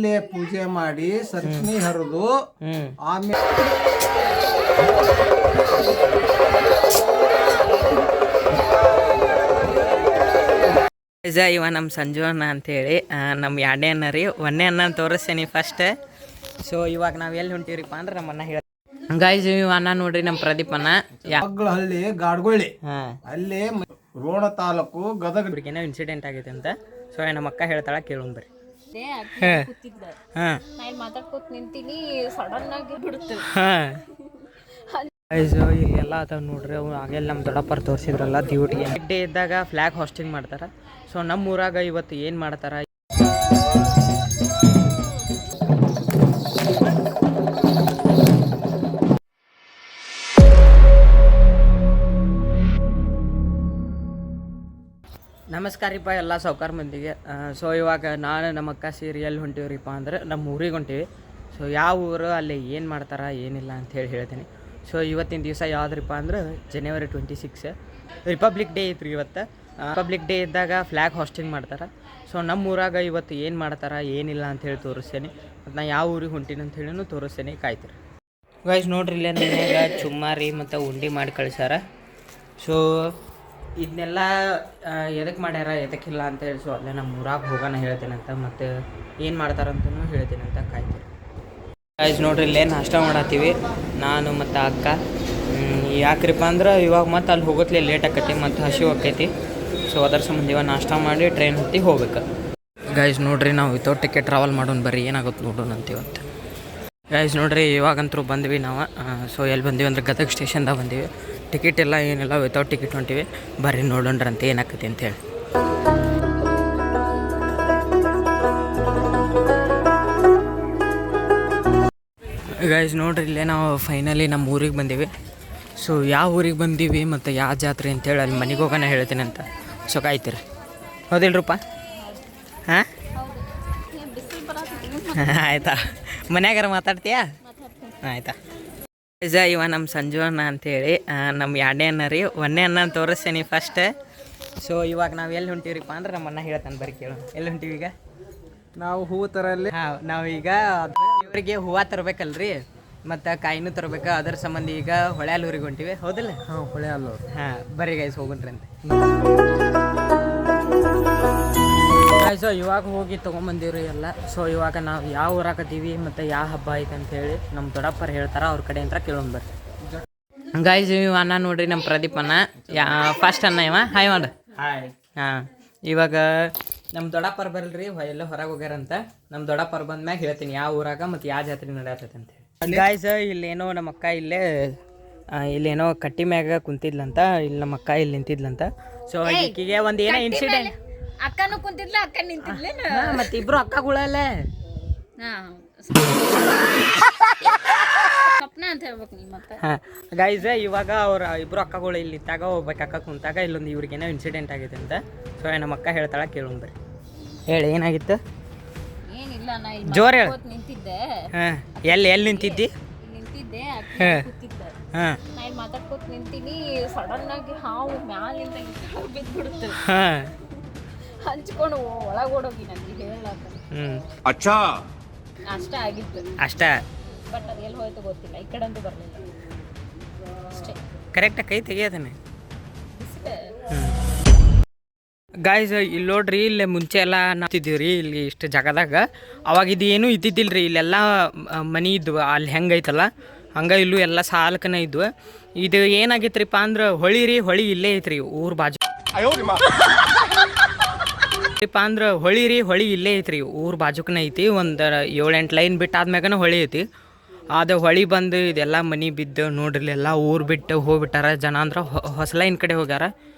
ಅಲ್ಲೇ ಪೂಜೆ ಮಾಡಿ ಸರಪಣಿ ಹರಿದು ಆಮೇಲೆ ಇವ ನಮ್ಮ ಸಂಜು ಅಣ್ಣ ಅಂತೇಳಿ ನಮ್ಮ ಎರಡನೇ ಅಣ್ಣ ರೀ. ಒಂದನೇ ಅಣ್ಣ ತೋರಿಸ್ತೇನೆ ಫಸ್ಟ್. ಸೊ ಇವಾಗ ನಾವು ಎಲ್ಲಿ ಹೊಂಟೀವ್ರಿಪ್ಪ ಅಂದ್ರೆ ನಮ್ಮ ಅಣ್ಣ ಹೇಳ ಗೈಸ್ ಇವ ಅಣ್ಣ ನೋಡ್ರಿ ನಮ್ಮ ಪ್ರದೀಪ್ ಅಣ್ಣ. ಮಗ್ಳಹಳ್ಳಿ ಗಾಡ್ಗೊಳ್ಳಿ ಅಲ್ಲೇ ರೋಣ ತಾಲೂಕು ಗದಗ ಏನೋ ಇನ್ಸಿಡೆಂಟ್ ಆಗೈತೆ ಅಂತ. ಸೊ ನಮ್ಮ ಅಕ್ಕ ಹೇಳ್ತಾಳ ಕೇಳೋಣ ಬರ್ರಿ. ಮಾತಾಡ್ಕೋತ ನಿಂತೀನಿ, ಸಡನ್ ಆಗಿ ಬಿಡುತ್ತೆ. ಇಲ್ಲೆಲ್ಲ ಅದಾವ ನೋಡ್ರಿ. ಅವು ಆಗೆಲ್ಲ ನಮ್ಮ ದೊಡ್ಡಪ್ಪರು ತೋರಿಸಿದ್ರಲ್ಲ ಡ್ಯೂಟಿಗೆ ಡೇ ಇದ್ದಾಗ ಫ್ಲಾಗ್ ಹಾಸ್ಟಿಂಗ್ ಮಾಡ್ತಾರೆ. ಸೊ ನಮ್ಮ ಊರಾಗ ಇವತ್ತು ಏನು ಮಾಡ್ತಾರೆ ನಮಸ್ಕಾರ ರೀಪ್ಪ ಎಲ್ಲ ಸಾವ್ಕಾರ ಮಂದಿಗೆ. ಸೊ ಇವಾಗ ನಾನು ನಮ್ಮ ಅಕ್ಕ ಸೇರಿ ಎಲ್ಲಿ ಹೊಂಟೀವ್ರಿಪ್ಪ ಅಂದ್ರೆ ನಮ್ಮ ಊರಿಗೆ ಹೊಂಟೀವಿ. ಸೊ ಯಾವ ಊರು ಅಲ್ಲಿ ಏನು ಮಾಡ್ತಾರೆ ಏನಿಲ್ಲ ಅಂಥೇಳಿ ಹೇಳ್ತೀನಿ. ಸೊ ಇವತ್ತಿನ ದಿವಸ ಯಾವುದ್ರಿಪ್ಪ ಅಂದ್ರೆ ಜನವರಿ 26 ರಿಪಬ್ಲಿಕ್ ಡೇ ಐತ್ರಿ ಇವತ್ತು. ರಿಪಬ್ಲಿಕ್ ಡೇ ಇದ್ದಾಗ ಫ್ಲ್ಯಾಗ್ ಹಾಸ್ಟಿಂಗ್ ಮಾಡ್ತಾರೆ. ಸೊ ನಮ್ಮ ಊರಾಗ ಇವತ್ತು ಏನು ಮಾಡ್ತಾರೆ ಏನಿಲ್ಲ ಅಂಥೇಳಿ ತೋರಿಸ್ತೇನೆ. ಮತ್ತು ನಾನು ಯಾವ ಊರಿಗೆ ಹೊಂಟೀನಿ ಅಂತ ಹೇಳಿನೂ ತೋರಿಸ್ತೇನೆ, ಕಾಯ್ತೀರಿ ಗೈಸ್. ನೋಡ್ರಿ ಇಲ್ಲೇ ಮನೆಯಾಗ ಚುಮ್ಮಾರಿ ಮತ್ತು ಉಂಡೆ ಮಾಡಿ ಕಳಿಸ್ಯಾರ. ಸೊ ಇದನ್ನೆಲ್ಲ ಎದಕ್ಕೆ ಮಾಡ್ಯಾರ ಎದಕ್ಕಿಲ್ಲ ಅಂತೇಳಿ ಸೊ ಅಲ್ಲೇ ನಮ್ಮ ಊರಾಗ ಹೋಗೋಣ ಹೇಳ್ತೇನಂತ, ಮತ್ತು ಏನು ಮಾಡ್ತಾರಂತನೂ ಹೇಳ್ತೇನಂತ, ಕಾಯ್ತೀರಿ ಗೈಸ್. ನೋಡ್ರಿ ಇಲ್ಲೇ ನಾಷ್ಟ ಮಾಡತ್ತೀವಿ ನಾನು ಮತ್ತು ಅಕ್ಕ. ಯಾಕ್ರಿಪ್ಪ ಅಂದ್ರೆ ಇವಾಗ ಮತ್ತು ಅಲ್ಲಿ ಹೋಗೋತ್ಲೆ ಲೇಟ್ ಆಕೈತಿ ಮತ್ತು ಹಸಿವು ಆಕೈತಿ. ಸೊ ಅದರ ಸಂಬಂಧ ಇವಾಗ ನಾಷ್ಟ ಮಾಡಿ ಟ್ರೈನ್ ಹತ್ತಿ ಹೋಗ್ಬೇಕು ಗೈಸ್. ನೋಡ್ರಿ ನಾವು ವಿತೌಟ್ ಟಿಕೆಟ್ ಟ್ರಾವೆಲ್ ಮಾಡೋಣ ಬರ್ರಿ, ಏನಾಗುತ್ತೆ ನೋಡೋಣ ಅಂತ ಇವತ್ತು ಗೈಸ್. ನೋಡ್ರಿ ಇವಾಗಂತರೂ ಬಂದ್ವಿ ನಾವು. ಸೊ ಎಲ್ಲಿ ಬಂದೀವಿ ಅಂದ್ರೆ ಗದಗ ಸ್ಟೇಷನ್ದಾಗ ಬಂದೀವಿ. ಟಿಕೆಟ್ ಎಲ್ಲ ಏನಿಲ್ಲ, ವಿತೌಟ್ ಟಿಕೆಟ್ ಹೊಂಟಿವಿ. ಬರ್ರಿ ನೋಡೋಣ್ರಂತ ಏನಾಕತಿ ಅಂತೇಳಿ. ಗೈಸ್ ನೋಡ್ರಿ ಇಲ್ಲೇ ನಾವು ಫೈನಲಿ ನಮ್ಮ ಊರಿಗೆ ಬಂದೀವಿ. ಸೊ ಯಾವ ಊರಿಗೆ ಬಂದೀವಿ ಮತ್ತು ಯಾವ ಜಾತ್ರೆ ಅಂತೇಳಿ ಅಲ್ಲಿ ಮನೆಗೆ ಹೋಗೋಣ ಹೇಳ್ತೀನಿ ಅಂತ. ಸೊ ಕಾಯ್ತೀರಿ ಹೌದಿಲ್ರಪ್ಪ? ಹಾಂ ಆಯ್ತಾ, ಮನ್ಯಾಗಾರ ಮಾತಾಡ್ತೀಯಾ? ಆಯ್ತಾ. ಇವ ನಮ್ಮ ಸಂಜು ಅಣ್ಣ ಅಂತೇಳಿ ನಮ್ಮ ಎರಡನೇ ಅಣ್ಣ ರೀ. ಒಂದನೇ ಅಣ್ಣ ತೋರಿಸ್ತೇನೆ ಫಸ್ಟ್. ಸೊ ಇವಾಗ ನಾವು ಎಲ್ಲಿ ಹೊಂಟೀವ್ರಿಪ್ಪ ಅಂದ್ರೆ ನಮ್ಮ ಅಣ್ಣ ಹೇಳ್ತಾನೆ ಬರ್ರಿ ಕೇಳೋಣ. ಎಲ್ಲಿ ಹೊಂಟೀವಿ ಈಗ ನಾವು ಹೂವು ತರಲ್ಲಿ. ನಾವೀಗ ಇವರಿಗೆ ಹೂವು ತರಬೇಕಲ್ರಿ ಮತ್ತು ಕಾಯಿನೂ ತರಬೇಕು. ಅದರ ಸಂಬಂಧ ಈಗ ಹೊಳೆಯಲ್ಲೂರಿಗೆ ಹೊಂಟಿವಿ, ಹೌದಿಲ್ಲ? ಹೊಳೆಯಲ್ಲೂರು. ಬರ್ರಿ ಗೈಸ್ ಹೋಗೋಣ್ರಿ ಅಂತ. ಸೊ ಇವಾಗ ಹೋಗಿ ತೊಗೊಂಬಂದಿವ್ರಿ ಎಲ್ಲ. ಸೊ ಇವಾಗ ನಾವು ಯಾವ ಊರಾಕತ್ತೀವಿ ಮತ್ತು ಯಾವ ಹಬ್ಬ ಐತೆ ಅಂತೇಳಿ ನಮ್ಮ ದೊಡ್ಡಪ್ಪರು ಹೇಳ್ತಾರೆ, ಅವ್ರ ಕಡೆ ಅಂತ ಕೇಳೋಣ ಬರ್ರಿ ಗೈಸ್. ಇವ ಅಣ್ಣ ನೋಡ್ರಿ ನಮ್ಮ ಪ್ರದೀಪ್ ಅಣ್ಣ. ಫಸ್ಟ್ ಅಣ್ಣ ಇವ ಹಾಯ್ ಮಾಡು. ಹಾಂ ಇವಾಗ ನಮ್ಮ ದೊಡ್ಡಪ್ಪರು ಬರಲ್ರಿ, ಎಲ್ಲ ಹೊರಗೆ ಹೋಗ್ಯಾರಂತ. ನಮ್ಮ ದೊಡ್ಡಪ್ಪರು ಬಂದ್ಮ್ಯಾಗ ಹೇಳ್ತೀನಿ ಯಾವ ಊರಾಗ ಮತ್ತು ಯಾವ ಜಾತ್ರೆ ನಡೆಯತ್ತೈತೆ ಅಂತೇಳಿ. ಗಾಯ್ಸ್ ಇಲ್ಲೇನೋ ನಮ್ಮ ಅಕ್ಕ ಇಲ್ಲೇನೋ ಕಟ್ಟಿ ಮ್ಯಾಗ ಕುಂತಿದ್ಲಂತ. ಇಲ್ಲಿ ನಮ್ಮ ಅಕ್ಕ ಇಲ್ಲಿ ನಿಂತಿದ್ಲಂತ. ಸೊ ಈಕಿಗೆ ಒಂದು ಏನೋ ಇನ್ಸಿಡೆಂಟ್. ಅಕ್ಕನೂ ಕುಂತಿದ್ಲ, ಅಕ್ಕ ನಿಂತಿದ್ಲ, ಮತ್ತೆ ಇಬ್ರು ಅಕ್ಕಗಳಲ್ಲ. ಸ್ವಪ್ನ ಅಂತ ಹೇಳ್ಬೇಕು ನೀ ಮತ್ತೆ. ಗೈಸ್ ಇವಾಗ ಅವ್ರ ಇಬ್ರು ಅಕ್ಕಗಳು ಇಲ್ಲಿ ಇದ್ದಾಗ ಒಬ್ಬಕ್ಕೆ ಅಕ್ಕ ಕುಂತಾಗ ಇಲ್ಲೊಂದು ಇವ್ರಿಗೇನೋ ಇನ್ಸಿಡೆಂಟ್ ಆಗಿದೆ ಅಂತ. ಸೊ ನಮ್ಮ ಅಕ್ಕ ಹೇಳ್ತಾಳ ಕೇಳೋಣ ಬರ್ರಿ. ಹೇಳಿ ಏನಾಗಿತ್ತು? ಏನಿಲ್ಲ, ನಾ ಜೋರ್ ಹೇಳು. ನಿಂತಿದ್ದೆ. ಎಲ್ಲಿ ನಿಂತಿದ್ದಿ? ನಿಂತಿದ್ದೆ, ಕೂತಿದ್ದೆ. ನಾ ಇಲ್ಲಿ ಮಾತಾಡ್ಕೋತ ನಿಂತೀನಿ, ಸಡನ್ ಆಗಿ ಹಾವು ಮ್ಯಾಲಿಂದ ಬಿದ್ದ್ಬಿಡುತ್ತೆ. ಹಂಚ್ಕೊಂಡು ಒಳಗೆ ಓಡೋಗಿ ನನಗೆ ಹೇಳಕ್ಕ. ಅಷ್ಟ ಆಗಿತ್ತು ಅಷ್ಟ. ಬಟ್ ಅದು ಎಲ್ಲಿ ಹೋಯ್ತು ಗೊತ್ತಿಲ್ಲ, ಈ ಕಡೆ ಅಂತೂ ಬರಲಿಲ್ಲ ಅಷ್ಟೇ. ಕರೆಕ್ಟಾಗಿ ಕೈ ತೆಗಿಯೋದನ್ನೇ ಗಾಯ್ಸ್. ಇಲ್ಲಿ ನೋಡ್ರಿ, ಇಲ್ಲೇ ಮುಂಚೆ ಎಲ್ಲ ನಾತಿದ್ದೀವಿ ಇಲ್ಲಿ ಇಷ್ಟು ಜಾಗದಾಗ. ಅವಾಗ ಇದು ಏನೂ ಇದ್ದಿದ್ದಿಲ್ಲ ರೀ. ಇಲ್ಲೆಲ್ಲ ಮನೆ ಇದ್ವು, ಅಲ್ಲಿ ಹೆಂಗೈತಲ್ಲ ಹಂಗೆ ಇಲ್ಲೂ ಎಲ್ಲ ಸಾಲಕನೇ ಇದ್ವು. ಇದು ಏನಾಗಿತ್ರಿಪ್ಪ ಅಂದ್ರೆ ಹೊಳಿ ಇಲ್ಲೇ ಐತ್ರಿ ಊರ ಬಾಜು. ಹೊಳಿ ಇಲ್ಲೇ ಐತ್ರಿ ಊರ ಬಾಜುಕನೇ ಐತಿ. ಒಂದು 7-8 ಲೈನ್ ಬಿಟ್ಟು ಆದ್ಮ್ಯಾಗನ ಹೊಳಿ ಐತಿ. ಅದು ಹೊಳಿ ಬಂದು ಇದೆಲ್ಲ ಮನೆ ಬಿದ್ದು ನೋಡ್ರಿ ಎಲ್ಲ ಊರು ಬಿಟ್ಟು ಹೋಗ್ಬಿಟ್ಟಾರ ಜನ. ಅಂದ್ರೆ ಹೊಸ ಲೈನ್ ಕಡೆ ಹೋಗ್ಯಾರ.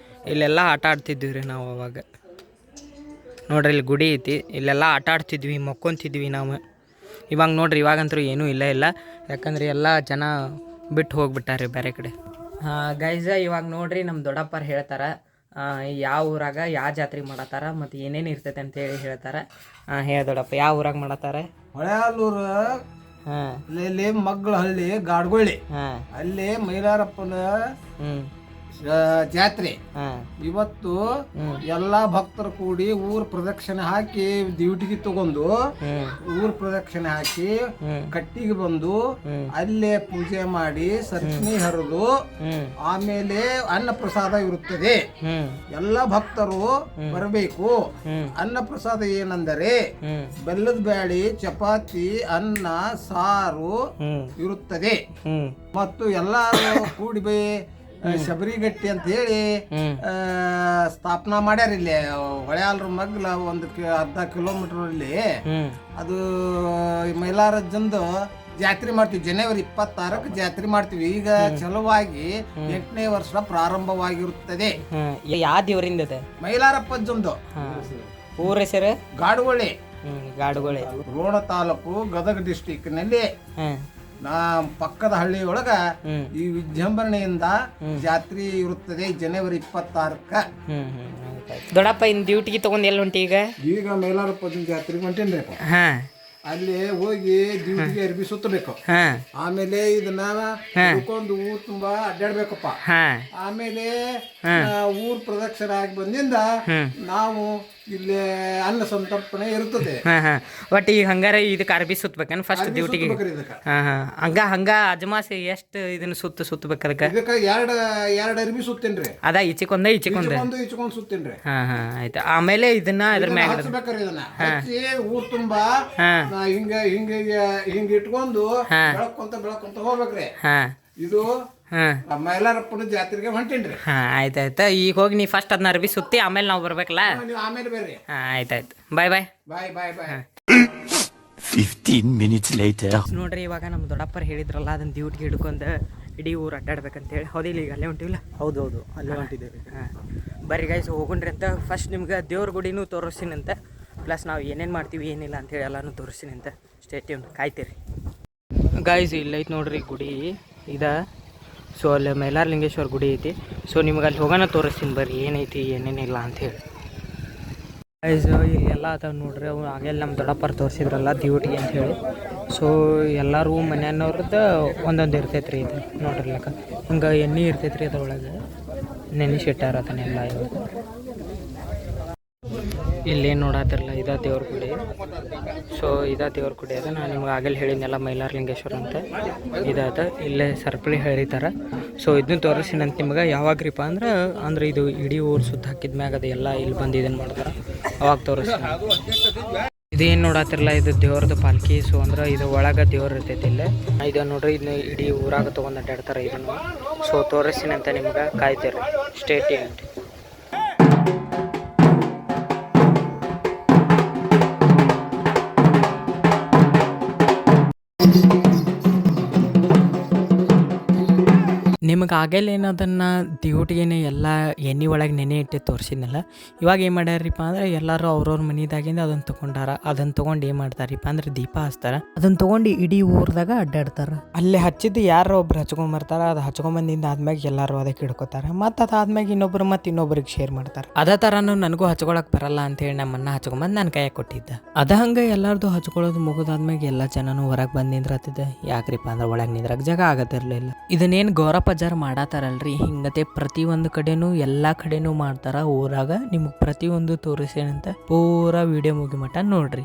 ಇಲ್ಲೆಲ್ಲ ಆಟ ಆಡ್ತಿದ್ವಿ ರೀ ನಾವು ಅವಾಗ. ನೋಡ್ರಿ ಇಲ್ಲಿ ಗುಡಿ ಐತಿ, ಇಲ್ಲೆಲ್ಲ ಆಟ ಆಡ್ತಿದ್ವಿ, ಮಕ್ಕೊತಿದ್ವಿ ನಾವು. ಇವಾಗ ನೋಡ್ರಿ ಇವಾಗಂತೂ ಏನೂ ಇಲ್ಲ. ಯಾಕಂದ್ರೆ ಎಲ್ಲ ಜನ ಬಿಟ್ಟು ಹೋಗ್ಬಿಟ್ಟಾರೆ ಬೇರೆ ಕಡೆ. ಗೈಸ್ ಇವಾಗ ನೋಡ್ರಿ ನಮ್ಮ ದೊಡ್ಡಪ್ಪರು ಹೇಳ್ತಾರೆ ಯಾವ ಊರಾಗ ಯಾವ ಜಾತ್ರೆ ಮಾಡತ್ತಾರ ಮತ್ತು ಏನೇನು ಇರ್ತೈತೆ ಅಂತೇಳಿ ಹೇಳ್ತಾರೆ. ಹೇಳ ದೊಡ್ಡಪ್ಪ, ಯಾವ ಊರಾಗ ಮಾಡತ್ತಾರ? ಹೊಳೆಯಲ್ಲೂರು ಮಗ್ಳಹಳ್ಳಿ ಗಾಡ್ಗೊಳ್ಳಿ. ಅಲ್ಲೇ ಮೈಲಾರಪ್ಪನ ಜಾತ್ರೆ. ಹಾಂ ಇವತ್ತು ಎಲ್ಲಾ ಭಕ್ತರು ಕೂಡಿ ಊರ್ ಪ್ರದಕ್ಷಿಣೆ ಹಾಕಿ ಡ್ಯೂಟಿಗೆ ತಗೊಂಡು ಊರ್ ಪ್ರದಕ್ಷಿಣೆ ಹಾಕಿ ಕಟ್ಟಿಗೆ ಬಂದು ಅಲ್ಲೇ ಪೂಜೆ ಮಾಡಿ ಸರಪಣಿ ಹರಿದು ಆಮೇಲೆ ಅನ್ನ ಪ್ರಸಾದ ಇರುತ್ತದೆ. ಎಲ್ಲ ಭಕ್ತರು ಬರಬೇಕು. ಅನ್ನ ಪ್ರಸಾದ ಏನಂದರೆ ಬೆಲ್ಲದ ಬ್ಯಾಳಿ, ಚಪಾತಿ, ಅನ್ನ, ಸಾರು ಇರುತ್ತದೆ. ಮತ್ತು ಎಲ್ಲಾರು ಕೂಡಿ ಶಬರಿಗಟ್ಟಿ ಅಂತ ಹೇಳಿ ಸ್ಥಾಪನಾ ಮಾಡ್ಯಾರ. ಇಲ್ಲಿ ಹೊಳೆಯಾಲ್ರ ಮಗ್ಲ ಒಂದು ಅರ್ಧ ಕಿಲೋಮೀಟರ್ ಅಲ್ಲಿ ಅದು ಮೈಲಾರಜ್ಜಂದು ಜಾತ್ರೆ ಮಾಡ್ತೀವಿ. ಜನವರಿ 26ಕ್ಕೆ ಜಾತ್ರೆ ಮಾಡ್ತೀವಿ. ಈಗ ಚಲುವಾಗಿ 8ನೇ ವರ್ಷ ಪ್ರಾರಂಭವಾಗಿರುತ್ತದೆ. ಯಾವ ದೇವರಿಂದ ಮೈಲಾರಪ್ಪಜ್ಜಂದು ಊರ ಹೆಸರು ಗಾಡುಗೊಳ್ಳಿ. ಗಾಡುಗೊಳ್ಳಿ ರೋಣ ತಾಲೂಕು, ಗದಗ ಡಿಸ್ಟಿಕ್ ನಲ್ಲಿ ಪಕ್ಕದ ಹಳ್ಳಿಯೊಳಗ ಈ ವಿಜೃಂಭಣೆಯಿಂದ ಜಾತ್ರೆ ಇರುತ್ತದೆ ಜನವರಿ 26ಕ್ಕ. ದೊಡ್ಡಪ್ಪ ಇನ್ ಡ್ಯೂಟಿಗೆ ತಗೊಂಡ್ ಎಲ್ಲಿ ಹೊಂಟಿ ಈಗ ಮೈಲಾರಪ್ಪನ ಜಾತ್ರೆಗೆ ಹೊಂಟೇನ್ರಿ. ಅಲ್ಲಿ ಹೋಗಿ ಡ್ಯೂಟಿಗೆ ಅರ್ಬಿ ಸುತ್ತಬೇಕು. ಆಮೇಲೆ ಇದನ್ನ ಹಿಡ್ಕೊಂಡು ಊರ್ ತುಂಬಾ ಅಡ್ಡಾಡ್ಬೇಕಪ್ಪ. ಆಮೇಲೆ ಊರ್ ಪ್ರದಕ್ಷಿಣೆ ಆಗಿ ಬಂದಿಂದ ನಾವು ಇಲ್ಲಿ ಅನ್ನ ಸಂತರ್ಪಣೆ ಇರುತ್ತದೆ. ಒಟ್ಟು ಈಗ ಹಂಗಾರ ಇದಕ್ಕೆ ಅರ್ಬಿ ಸುತ್ತಬೇಕನ್ ಫಸ್ಟ್ ಡ್ಯೂಟಿಗೆ? ಹಂಗ ಅಜಮಾಸಿ ಎಷ್ಟು ಇದನ್ನ ಸುತ್ತಬೇಕು ಅದಕ್ಕೆ? ಎರಡು ಅರ್ಬಿ ಸುತ್ತೇನ್ರಿ. ಅದ ಈಚಿಕೊಂದ ಈಚಿಕೊಂಡ್ ಸುತ್ತೇನ್ರಿ. ಆಯ್ತು. ಆಮೇಲೆ ಇದನ್ನ ಅದ್ರ ಮ್ಯಾಗ ಹಚ್ಬೇಕ್ರಿ. ಇದನ್ನ ಹಚ್ಚಿ ಊರ್ ತುಂಬಾ ಹಿಂಗ ಹಿಂಗ ಹಿಂಗ ಇಟ್ಕೊಂಡು ಬೆಳಕೊಂತ ಹೋಗ್ಬೇಕ್ರಿ. ಇದು ಮೈಲಾರಪ್ಪನ ಜಾತ್ರೆಗೆ ಹೊಂಟೇನ್ರಿ. ಆಯ್ತಾಯ್ತು. ಈಗ ಹೋಗಿ ನೀ ಫಸ್ಟ್ ಅದನ್ನ ಅರ್ಬಿ ಸುತ್ತಿ ಆಮೇಲೆ ನಾವು ಬರ್ಬೇಕಲ್ಲ? ಆಮೇಲೆ ಬರ್ರಿ. ಆಯ್ತಾಯ್ತು. ಬಾಯ್ ಬಾಯ್ ಬಾಯ್ ಬಾಯ್ ಬಾಯ್. 15 minutes later. ನೋಡ್ರಿ, ಇವಾಗ ನಮ್ಮ ದೊಡ್ಡಪ್ಪರು ಹೇಳಿದ್ರಲ್ಲ ಅದನ್ನ ಡ್ಯೂಟಿಗೆ ಹಿಡ್ಕೊಂಡು ಇಡೀ ಊರು ಅಡ್ಡಾಡ್ಬೇಕಂತೇಳಿ. ಹೌದಿಲ್ಲ? ಈಗ ಅಲ್ಲೇ ಹೊಂಟಿವಿಲ್ಲ? ಹೌದೌದು, ಅಲ್ಲೇ ಹೊಂಟಿದ್ದೇವೆ. ಬರ್ರಿ ಗೈಸ್ ಹೋಗುಣ್ರಿ ಅಂತ. ಫಸ್ಟ್ ನಿಮ್ಗೆ ದೇವ್ರ ಗುಡಿನೂ ತೋರಿಸ್ತೀನಿ ಅಂತ, ಪ್ಲಸ್ ನಾವು ಏನೇನು ಮಾಡ್ತೀವಿ ಏನಿಲ್ಲ ಅಂತೇಳಿ ಎಲ್ಲನೂ ತೋರಿಸ್ತೀನಿ ಅಂತ. ಸ್ಟೇ ಟ್ಯೂನ್, ಕಾಯ್ತೀರಿ ಗೈಸ್. ಇಲ್ಲೈತೆ ನೋಡ್ರಿ ಗುಡಿ ಇದೆ. ಸೊ ಅಲ್ಲಿ ಮೈಲಾರಲಿಂಗೇಶ್ವರ ಗುಡಿ ಐತಿ. ಸೊ ನಿಮ್ಗೆ ಅಲ್ಲಿ ಹೋಗೋಣ ತೋರಿಸ್ತೀನಿ ಬರ್ರಿ ಏನೈತಿ ಏನೇನಿಲ್ಲ ಅಂಥೇಳಿ. ಗೈಸ್ ಇಲ್ಲೆಲ್ಲ ಅದಾವ ನೋಡ್ರಿ. ಅವು ಆಗೆಲ್ಲ ನಮ್ಮ ದೊಡ್ಡಪ್ಪರು ತೋರಿಸಿದ್ರಲ್ಲ ಡ್ಯೂಟಿ ಅಂಥೇಳಿ. ಸೊ ಎಲ್ಲರೂ ಮನೆಯವ್ರದ್ದು ಒಂದೊಂದು ಇರ್ತೈತೆ ರೀ. ಇದು ನೋಡ್ರಿ ಲೆಕ್ಕ ಹಿಂಗೆ ಎಣ್ಣೆ ಇರ್ತೈತೆ ರೀ ಅದ್ರೊಳಗೆ. ನೆನೆಸಿಟ್ಟಾರ ಅದನ್ನೆಲ್ಲ. ಇವಾಗ ಇಲ್ಲೇನು ನೋಡತ್ತಿರಲ್ಲ ಇದ ದೇವ್ರ ಗುಡಿ. ಸೊ ಇದ ದೇವ್ರ ಗುಡಿ ಅದ. ನಾನು ನಿಮ್ಗೆ ಆಗಲೇ ಹೇಳಿದ್ನೆಲ್ಲ ಮೈಲಾರಲಿಂಗೇಶ್ವರ ಅಂತ ಇದಾದ. ಇಲ್ಲೇ ಸರಪಳಿ ಹೇಳಿತಾರೆ. ಸೊ ಇದನ್ನ ತೋರಿಸಿನಂತ ನಿಮ್ಗೆ. ಯಾವಾಗ್ರಿಪ್ಪ ಅಂದ್ರೆ ಇದು ಇಡೀ ಊರು ಸುತ್ತ ಹಾಕಿದ ಮ್ಯಾಗ ಅದು ಎಲ್ಲ ಇಲ್ಲಿ ಬಂದು ಇದನ್ನು ಮಾಡ್ತಾರೆ. ಅವಾಗ ತೋರಿಸ್ತೀನಿ. ಇದೇನು ನೋಡತ್ತಿರಲ್ಲ ಇದು ದೇವ್ರದ್ದು ಪಾಲ್ಕಿ. ಸೊ ಅಂದ್ರೆ ಇದು ಒಳಗೆ ದೇವ್ರು ಇರ್ತೈತಿ ಇಲ್ಲೇ. ಇದು ನೋಡ್ರಿ, ಇದನ್ನ ಇಡೀ ಊರಾಗ ತೊಗೊಂಡು ಅಡ್ಡಾಡ್ತಾರೆ ಇದನ್ನು. ಸೊ ತೋರಿಸ್ತೀನಿ ಅಂತ ನಿಮ್ಗೆ, ಕಾಯ್ತೀರಿ. Stay tune. ನಿಮಗೆ ಆಗೇಲೇನು ಅದನ್ನು ಡ್ಯೂಟಿಗೇನೆ ಎಲ್ಲ ಎಣ್ಣೆ ಒಳಗೆ ನೆನೆ ಇಟ್ಟು ತೋರಿಸಿದ್ನಲ್ಲ. ಇವಾಗ ಏನು ಮಾಡ್ಯಾರಿಪ್ಪ ಅಂದ್ರೆ ಎಲ್ಲರೂ ಅವ್ರವ್ರ ಮನೆದಾಗಿಂದ ಅದನ್ನು ತೊಗೊಂಡಾರ. ಅದನ್ನು ತೊಗೊಂಡು ಏನು ಮಾಡ್ತಾರಿಪ್ಪ ಅಂದ್ರೆ ದೀಪ ಹಚ್ತಾರೆ. ಅದನ್ನು ತೊಗೊಂಡು ಇಡೀ ಊರ್ದಾಗ ಅಡ್ಡಾಡ್ತಾರೆ. ಅಲ್ಲಿ ಹಚ್ಚಿದ್ದು ಯಾರೋ ಒಬ್ರು ಹಚ್ಕೊಂಬರ್ತಾರೆ. ಅದು ಹಚ್ಕೊಂಬಂದಿಂದ ಆದ್ಮ್ಯಾಗ ಎಲ್ಲರೂ ಅದಕ್ಕೆ ಹಿಡ್ಕೋತಾರೆ. ಮತ್ತು ಅದಾದ್ಮ್ಯಾಗ ಇನ್ನೊಬ್ರಿಗೆ ಶೇರ್ ಮಾಡ್ತಾರೆ. ಅದೇ ಥರನೂ ನನಗೂ ಹಚ್ಕೊಳಕ್ಕೆ ಬರಲ್ಲ ಅಂತೇಳಿ ನಮ್ಮನ್ನ ಹಚ್ಕೊಂಬಂದು ನನ್ನ ಕೈಯಾಗ ಕೊಟ್ಟಿದ್ದ. ಅದ ಹಂಗೆ ಎಲ್ಲರದು ಹಚ್ಕೊಳ್ಳೋದು ಮುಗಿದಾದ್ಮ್ಯಾಗ ಎಲ್ಲ ಜನನೂ ಹೊರಗೆ ಬಂದು ನಿಂದ್ರತ್ತಿದ್ದೆ. ಯಾಕ್ರಿಪ್ಪ ಅಂದ್ರೆ ಒಳಗೆ ನಿಂದ್ರಕ್ಕೆ ಜಾಗ ಆಗತ್ತಿರಲಿಲ್ಲ. ಇದನ್ನೇನು ಗೌರಪ್ಪ ಮಾಡಾತಾರಲ್ರಿ, ಹಿಂಗತೆ ಪ್ರತಿಯೊಂದು ಕಡೆನೂ ಎಲ್ಲ ಕಡೆನೂ ಮಾಡ್ತಾರ ಊರಾಗ. ನಿಮಗೆ ಪ್ರತಿಯೊಂದು ತೋರಿಸೇನಂತ ಪೂರಾ ವಿಡಿಯೋ ಮುಗಿ ಮಟ್ಟ ನೋಡ್ರಿ.